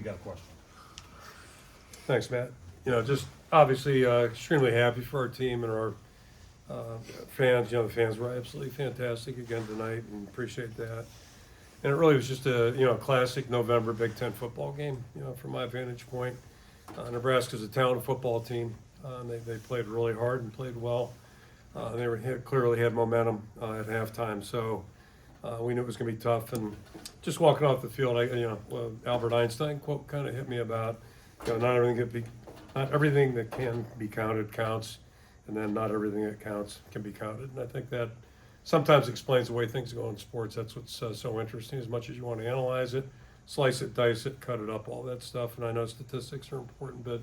You got a question? Thanks, Matt. Just obviously extremely happy for our team and our fans. The fans were absolutely fantastic again tonight, and appreciate that. And it really was just a classic November Big Ten football game. From my vantage point, Nebraska's a talented football team. They played really hard and played well. Clearly had momentum at halftime, so we knew it was going to be tough. And just walking off the field, Albert Einstein quote kind of hit me about, not everything that can be counted counts, and then not everything that counts can be counted. And I think that sometimes explains the way things go in sports. That's what's so interesting. As much as you want to analyze it, slice it, dice it, cut it up, all that stuff. And I know statistics are important, but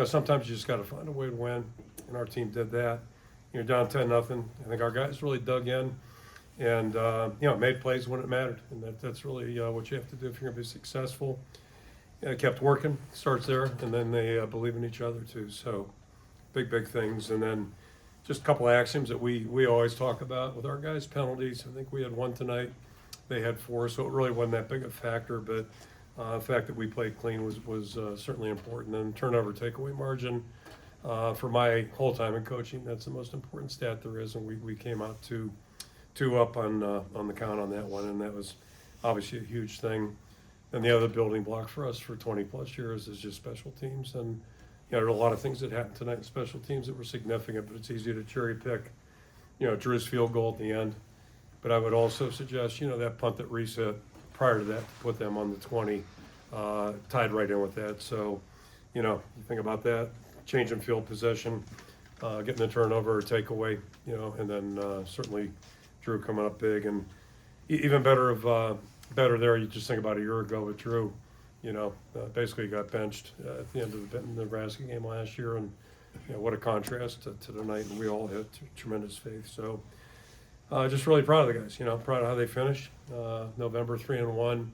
sometimes you just got to find a way to win. And our team did that. You're down 10-0. I think our guys really dug in and made plays when it mattered. And that's really what you have to do if you're going to be successful. Kept working, starts there, and then they believe in each other too. So big things. And then just a couple of axioms that we always talk about with our guys. Penalties, I think we had one tonight. They had 4, so it really wasn't that big a factor, but the fact that we played clean was certainly important. And turnover takeaway margin, for my whole time in coaching, that's the most important stat there is, and we came out two up on the count on that one, and that was obviously a huge thing. And the other building block for us for 20 plus years is just special teams. And there are a lot of things that happened tonight in special teams that were significant, but it's easy to cherry pick, Drew's field goal at the end. But I would also suggest, that punt that reset prior to that, to put them on the 20, tied right in with that. So, you think about that, change in field possession, getting the turnover or takeaway, and then certainly Drew coming up big. And even better there, you just think about a year ago with Drew, basically got benched at the end of the Nebraska game last year. And, what a contrast to tonight. And we all had tremendous faith. So just really proud of the guys, proud of how they finished. November 3-1.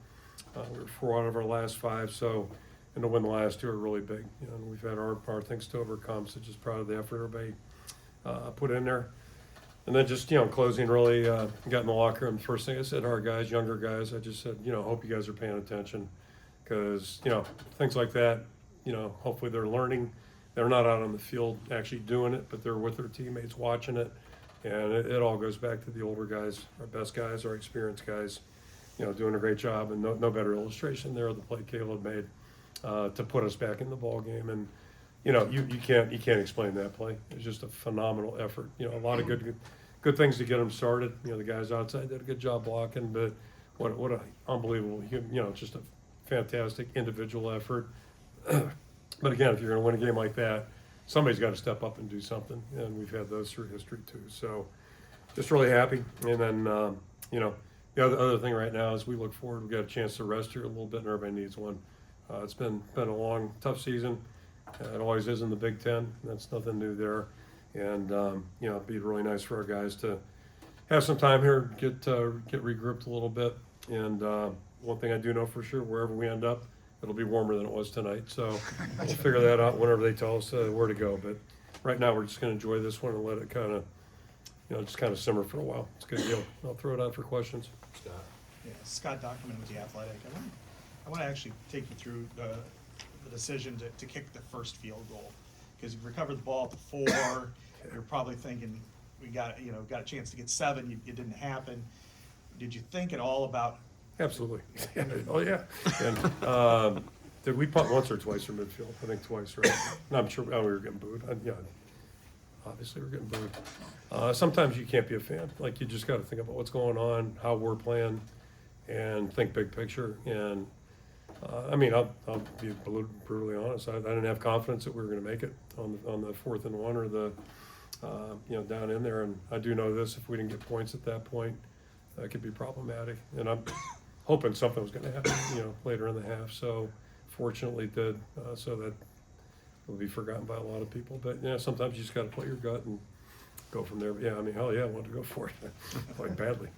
We were 4 out of our last 5. So, and to win the last 2 are really big. And we've had our things to overcome. So just proud of the effort everybody put in there. And then just, closing really, got in the locker room. First thing I said to our guys, younger guys, I just said, hope you guys are paying attention. Because, things like that, hopefully they're learning. They're not out on the field actually doing it, but they're with their teammates watching it. And it all goes back to the older guys, our best guys, our experienced guys, doing a great job. And no better illustration there of the play Caleb made to put us back in the ball game. And you can't explain that play. It was just a phenomenal effort. A lot of good things to get them started. The guys outside did a good job blocking, but what an unbelievable, just a fantastic individual effort. But again, if you're going to win a game like that, somebody's got to step up and do something, and we've had those through history too. So just really happy. And then the other thing right now is we look forward. We've got a chance to rest here a little bit, and everybody needs one. It's been a long, tough season. It always is in the Big Ten. That's nothing new there. And, it'd be really nice for our guys to have some time here, get regrouped a little bit. And one thing I do know for sure, wherever we end up, it'll be warmer than it was tonight. So we'll figure that out whenever they tell us where to go. But right now we're just going to enjoy this one and let it kind of, just kind of simmer for a while. It's a good deal. I'll throw it out for questions. Scott? Yeah, Scott Document with The Athletic. I want to actually take you through the decision to kick the first field goal, because you recovered the ball at the 4. You're probably thinking we got a chance to get 7. It didn't happen. Did you think at all about? Absolutely. Oh yeah. And did we punt once or twice from midfield? I think twice, right? No, I'm sure we were getting booed. Obviously we're getting booed. Sometimes you can't be a fan. Like, you just got to think about what's going on, how we're playing, and think big picture. And I'll be brutally honest. I didn't have confidence that we were going to make it on the 4th and 1 or the down in there. And I do know this: if we didn't get points at that point, that could be problematic. And I'm hoping something was going to happen, later in the half. So fortunately it did. So that will be forgotten by a lot of people. But sometimes you just got to play your gut and go from there. But hell yeah, I wanted to go for it, quite badly.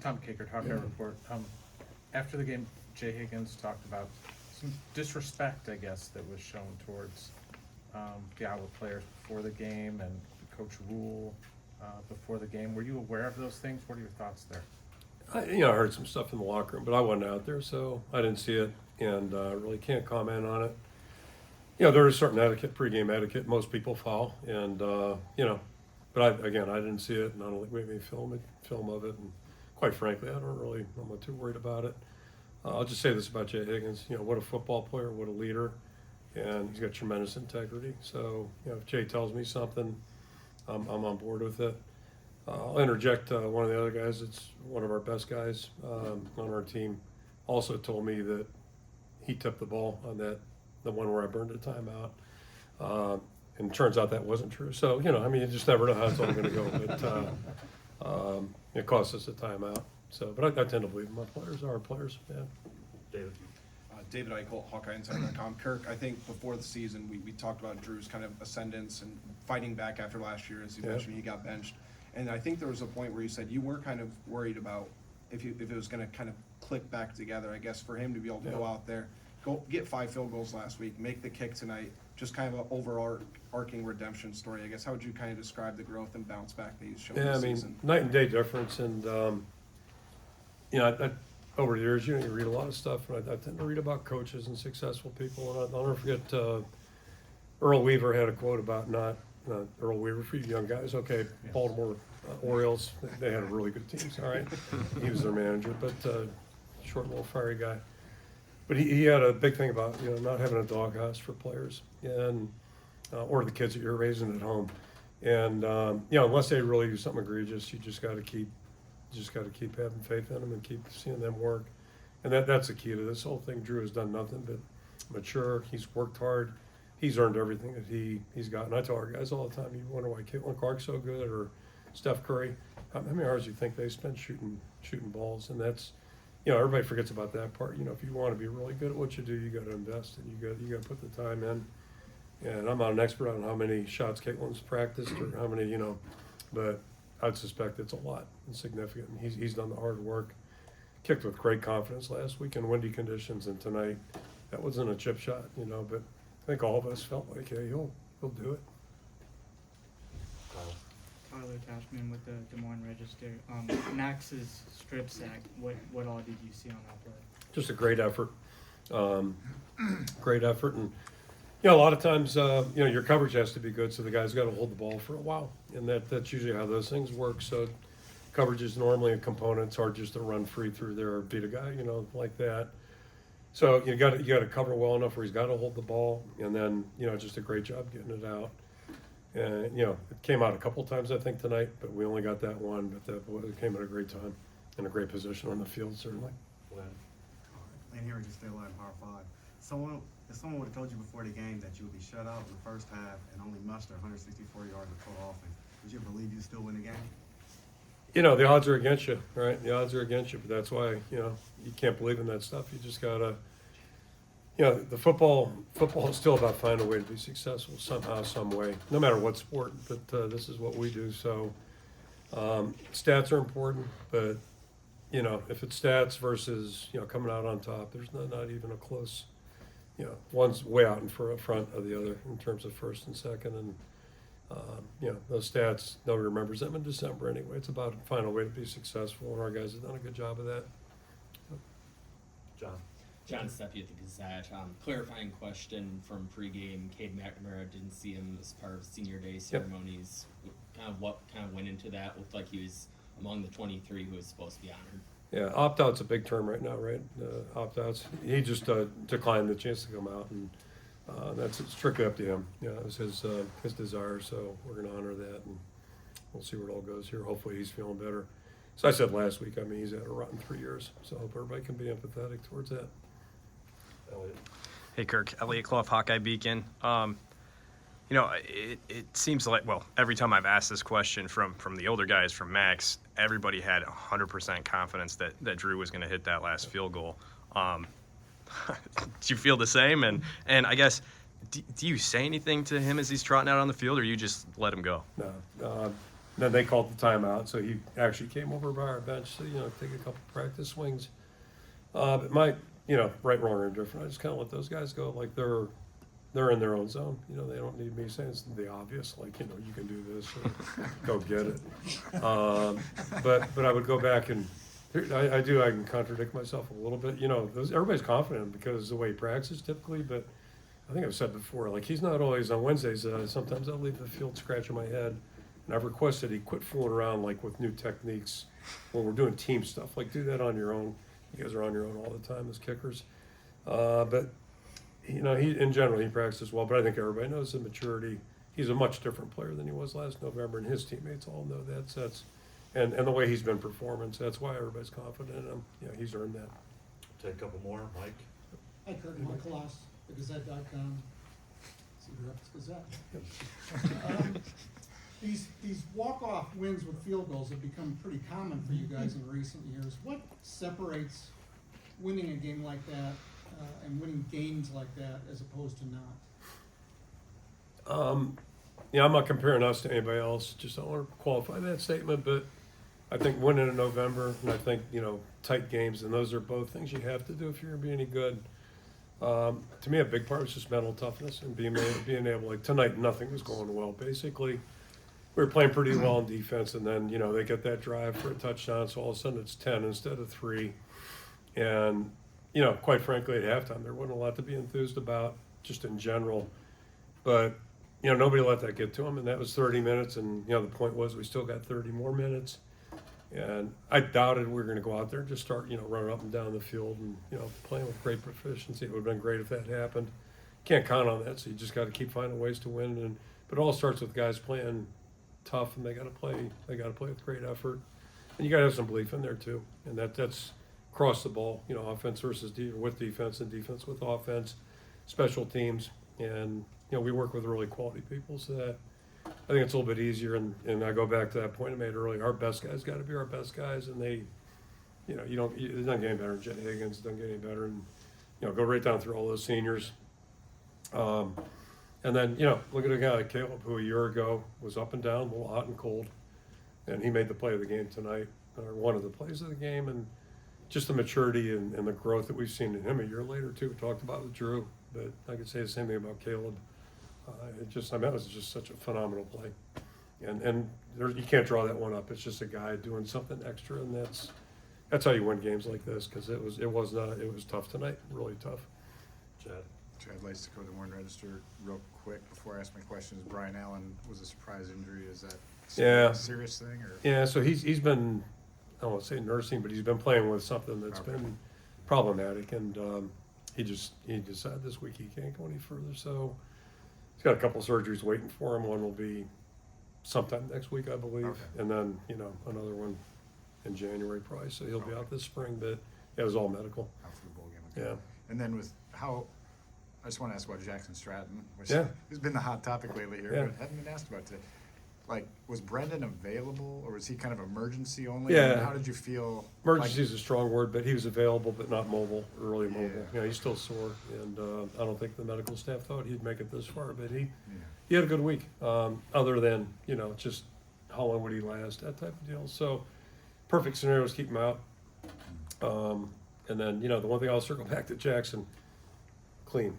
Tom Kakert, Hawkeye Report. After the game, Jay Higgins talked about some disrespect, I guess, that was shown towards the Iowa players before the game, and Coach Rule before the game. Were you aware of those things? What are your thoughts there? I heard some stuff in the locker room, but I wasn't out there, so I didn't see it, and really can't comment on it. There is certain etiquette, pregame etiquette, most people follow, and but I didn't see it, and I don't think we have any film of it, and quite frankly, I'm not too worried about it. I'll just say this about Jay Higgins, what a football player, what a leader, and he's got tremendous integrity. So, if Jay tells me something, I'm on board with it. I'll interject one of the other guys. It's one of our best guys on our team. Also told me that he tipped the ball on the one where I burned a timeout. And it turns out that wasn't true. So, you just never know how it's all going to go. But it cost us a timeout. So, but I tend to believe my players are our players. Yeah. David. David Eichel, HawkeyeInsider.com. Kirk, I think before the season we talked about Drew's kind of ascendance and fighting back after last year. As you mentioned, he got benched. And I think there was a point where you said you were kind of worried about if it was going to kind of click back together, I guess, for him to be able to go out there, go get 5 field goals last week, make the kick tonight, just kind of an overarching redemption story, I guess. How would you kind of describe the growth and bounce back that he's shown this season? Night and day difference. And, I over the years, you read a lot of stuff, and I tend to read about coaches and successful people. And I'll never forget Earl Weaver had a quote about not Earl Weaver for you young guys. Okay, yes. Baltimore Orioles, they had a really good team. All right, he was their manager, but short, little, fiery guy. But he had a big thing about not having a doghouse for players and or the kids that you're raising at home. And unless they really do something egregious, you just got to keep having faith in them and keep seeing them work. And that's the key to this whole thing. Drew has done nothing but mature. He's worked hard. He's earned everything that he's gotten. I tell our guys all the time, you wonder why Caitlin Clark's so good or Steph Curry. How many hours do you think they spend shooting balls? And that's, everybody forgets about that part. If you want to be really good at what you do, you got to invest and you got to put the time in. And I'm not an expert on how many shots Caitlin's practiced or how many, but I'd suspect it's a lot and significant. And he's done the hard work, kicked with great confidence last week in windy conditions, and tonight that wasn't a chip shot, but I think all of us felt like, hey, he'll do it. Tyler Tashman with the Des Moines Register. Max's strip sack, what all did you see on that play? Just a great effort. And a lot of times, your coverage has to be good, so the guy's got to hold the ball for a while, and that's usually how those things work. So coverage is normally a component. It's hard just to run free through there or beat a guy, like that. So you got to cover well enough where he's got to hold the ball, and then just a great job getting it out. And it came out a couple times I think tonight, but we only got that one. But it came at a great time, in a great position on the field certainly. And here we just stay alive in Power 5. If someone would have told you before the game that you would be shut out in the first half and only muster 164 yards of total offense, would you believe you still win the game? The odds are against you, right? The odds are against you, but that's why, you can't believe in that stuff. You just gotta, the football is still about finding a way to be successful somehow, some way, no matter what sport, but this is what we do. So stats are important, but, if it's stats versus, coming out on top, there's not even a close, one's way out in front of the other in terms of first and second. And, those stats, nobody remembers them in December anyway. It's about finding a way to be successful, and our guys have done a good job of that. John Steffi at the Gazette. Clarifying question from pregame. Cade McNamara didn't see him as part of senior day ceremonies. Yep. What went into that? Looked like he was among the 23 who was supposed to be honored. Yeah, opt-out's a big term right now, right? Opt-outs. He just declined the chance to come out, and it's strictly up to him. It was his desire, so we're going to honor that, and we'll see where it all goes here. Hopefully he's feeling better. As I said last week, he's had a rotten 3 years, so I hope everybody can be empathetic towards that. Hey, Kirk. Elliot Clough, Hawkeye Beacon. It seems like, every time I've asked this question from the older guys, from Max, everybody had 100% confidence that Drew was going to hit that last field goal. Do you feel the same? And I guess, do you say anything to him as he's trotting out on the field, or you just let him go? No. Then they called the timeout, so he actually came over by our bench to, take a couple practice swings. But right, wrong, or indifferent, I just kind of let those guys go. Like they're in their own zone. They don't need me saying it's the obvious, like, you can do this or go get it. But I would go back and I can contradict myself a little bit. You know, everybody's confident because of the way he practices typically, but I think I've said before, like, he's not always on Wednesdays. Sometimes I'll leave the field scratching my head. And I've requested he quit fooling around, like, with new techniques when we're doing team stuff. Like, do that on your own. You guys are on your own all the time as kickers. But, you know, in general, he practices well. But I think everybody knows the maturity. He's a much different player than he was last November, and his teammates all know that. And the way he's been performing, so that's why everybody's confident in him. You know, he's earned that. Take a couple more, Mike. Hi, Kurt, Mike Kloss, thegazette.com, Cedar Rapids Gazette. These walk-off wins with field goals have become pretty common for you guys in recent years. What separates winning a game like that and winning games like that as opposed to not? Yeah, I'm not comparing us to anybody else. Just don't want to qualify that statement, but I think winning in November, and I think, you know, tight games, and those are both things you have to do if you're going to be any good. To me, a big part was just mental toughness and being able, like tonight, nothing was going well. Basically, we were playing pretty well in defense, and then, you know, they get that drive for a touchdown, so all of a sudden it's 10 instead of 3. And, you know, quite frankly, at halftime, there wasn't a lot to be enthused about, just in general. But, you know, nobody let that get to them, and that was 30 minutes, and, you know, the point was we still got 30 more minutes. And I doubted we were going to go out there and just start, you know, running up and down the field and, you know, playing with great proficiency. It would have been great if that happened. Can't count on that, so you just got to keep finding ways to win. But it all starts with guys playing tough, and they got to play with great effort. And you got to have some belief in there too. And that's across the ball, you know, offense versus with defense and defense with offense, special teams, and, you know, we work with really quality people, so that I think it's a little bit easier, and I go back to that point I made earlier. Our best guys got to be our best guys, and they, you know, it doesn't get any better than Jay Higgins. It doesn't get any better, and, you know, go right down through all those seniors. And then, you know, look at a guy like Caleb, who a year ago was up and down, a little hot and cold, and he made the play of the game tonight, or one of the plays of the game, and just the maturity and the growth that we've seen in him a year later too. We talked about with Drew, but I could say the same thing about Caleb. It was just such a phenomenal play, and you can't draw that one up. It's just a guy doing something extra, and that's how you win games like this, because it was tough tonight, really tough. Chad Lights, Dakota Des Moines Register. Real quick before I ask my questions, Brian Allen was a surprise injury. Is that a serious thing? Or? Yeah, so he's been, I don't want to say nursing, but he's been playing with something that's been problematic, and he decided this week he can't go any further. So he's got a couple of surgeries waiting for him. One will be sometime next week, I believe, and then, you know, another one in January probably. So he'll be out this spring, but it was all medical. Out for the bowl game. Okay. Yeah. And then I just want to ask about Jackson Stratton, which Yeah. has been the hot topic lately here, Yeah. but hadn't been asked about today. Like, was Brendan available, or was he kind of emergency only? Yeah. And how did you feel? Emergency is a strong word, but he was available, but not mobile, early mobile. Yeah. You know, he's still sore, and I don't think the medical staff thought he'd make it this far, but he Yeah. had a good week, other than, you know, just how long would he last, that type of deal. So perfect scenarios, keep him out. And then, you know, the one thing I'll circle back to Jackson, clean,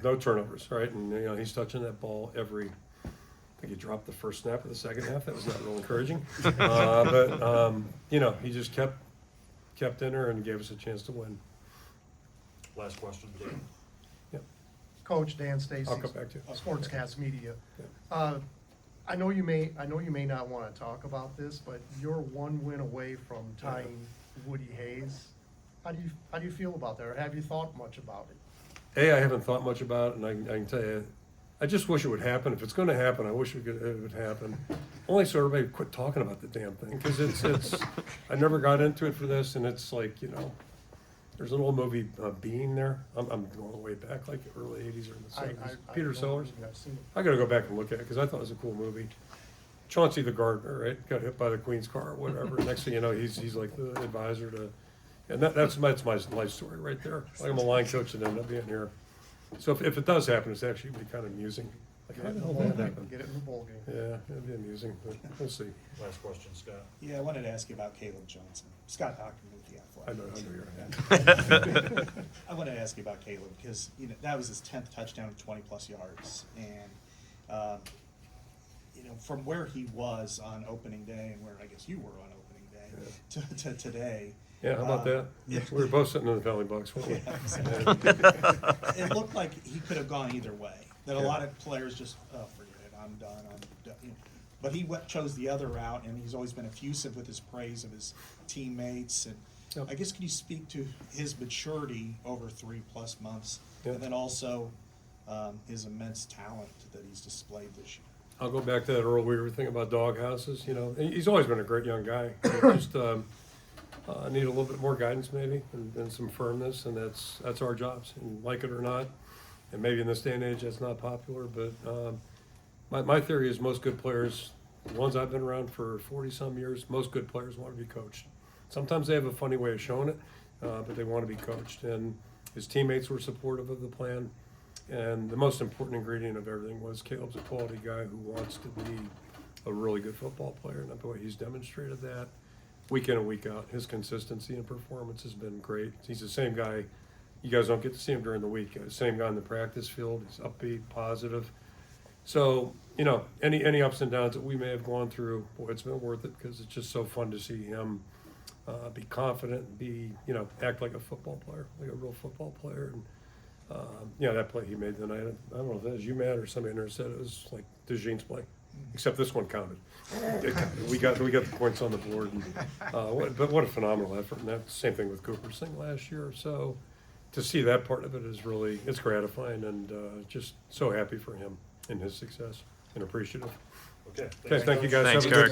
no turnovers, right? And, you know, he's touching that ball I think he dropped the first snap of the second half. That was not real encouraging. But you know, he just kept in her and gave us a chance to win. Last question, Dan. Yep. Coach Dan Stacy, I'll come back to you. Sportscast Media. Yeah. I know you may not want to talk about this, but you're one win away from tying Woody Hayes. How do you feel about that, or have you thought much about it? I haven't thought much about it, and I can tell you, I just wish it would happen. If it's going to happen, I wish it would happen. Only so everybody would quit talking about the damn thing, because it's I never got into it for this, and it's like, you know, there's an old movie, Being there. I'm going way back, like early 80s or in the 70s. Peter Sellers. I've seen it. I got to go back and look at it, because I thought it was a cool movie. Chauncey the gardener, right? Got hit by the Queen's car or whatever. Next thing you know, he's like the advisor to, and that's my life story right there. Like, I'm a line coach and ended up being here. So if it does happen, it's actually be kind of amusing. Like, how the hell did that happen? Get it in the bowl game. Yeah, it'd be amusing, but we'll see. Last question, Scott. Yeah, I wanted to ask you about Caleb Johnson. Scott Dockman with the I Athletic. know you're I wanted to ask you about Caleb because, you know, that was his 10th touchdown of 20-plus yards. And, you know, from where he was on opening day and where I guess you were on opening day to today, Yeah, how about that? Yeah. We were both sitting in the penalty box, weren't we? It looked like he could have gone either way. That a Yeah. lot of players just, oh, forget it, I'm done. You know. But he chose the other route, and he's always been effusive with his praise of his teammates. And Yep. I guess, can you speak to his maturity over 3+ months, Yep. and then also his immense talent that he's displayed this year? I'll go back to that Earl Weaver thing about dog houses, you know, and he's always been a great young guy. He just need a little bit more guidance maybe and some firmness, and that's our jobs, and like it or not. And maybe in this day and age, that's not popular, but my theory is most good players, the ones I've been around for 40-some years, most good players want to be coached. Sometimes they have a funny way of showing it, but they want to be coached. And his teammates were supportive of the plan. And the most important ingredient of everything was Caleb's a quality guy who wants to be a really good football player. And boy, he's demonstrated that week in and week out. His consistency and performance has been great. He's the same guy. You guys don't get to see him during the week. Same guy in the practice field. He's upbeat, positive. So, you know, any ups and downs that we may have gone through, boy, it's been worth it because it's just so fun to see him be confident and be, you know, act like a football player, like a real football player. And, you know, that play he made tonight, I don't know if that was you, Matt, or somebody in there said it was like DeJean's play, except this one counted. It counted. We got the points on the board. And, but what a phenomenal effort. And that's the same thing with Cooper's thing last year. So to see that part of it is really, it's gratifying, and just so happy for him and his success and appreciative. Okay. Okay, thank you guys. Thanks, Have a good- Kirk.